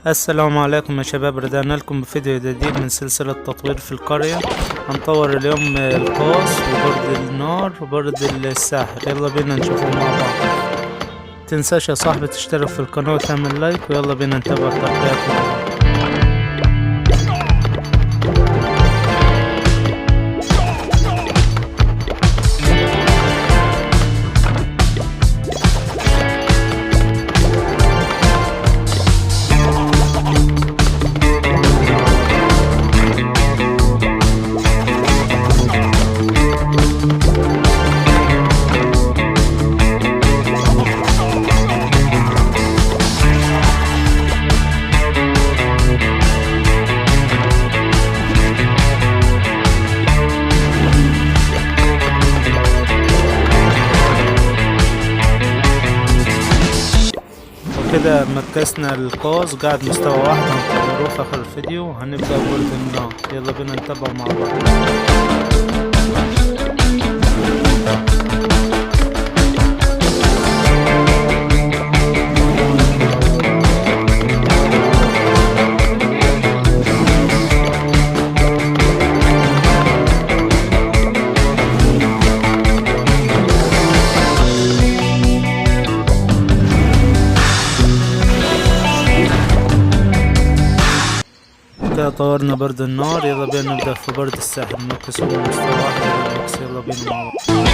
السلام عليكم يا شباب، رجعنا لكم بفيديو جديد من سلسلة تطوير في القرية. هنطور اليوم القوس وبرد النار وبرد الساحر. يلا بينا نشوفهم مع بعض. متنساش يا صاحبي تشترك في القناة وتعمل لايك، ويلا بينا نتابع التطبيقات مع بعض. كده مكسنا القوس قاعد مستوى واحد، هنطوروه في اخر الفيديو وهنبدأ برد النار. يلا بينا نتابع مع بعض. كده طورنا برد النار، يلا بينا نبدأ في برد الساحل. نركز من مستوى واحد للمكس. يلا بينا مع بعض.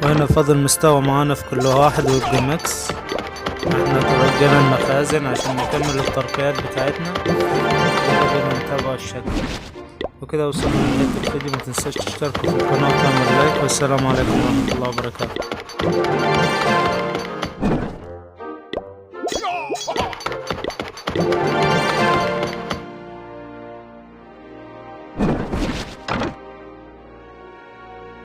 وهنا فاضل مستوى معانا في كل واحد ويبقى ماكس. احنا رجعنا المخازن عشان نكمل الترقيات بتاعتنا. يلا نتابع الشكل. وكده وصلنا لنهاية الفيديو. متنساش تشتركوا في القناة وتعمل لايك، والسلام عليكم ورحمة الله وبركاته.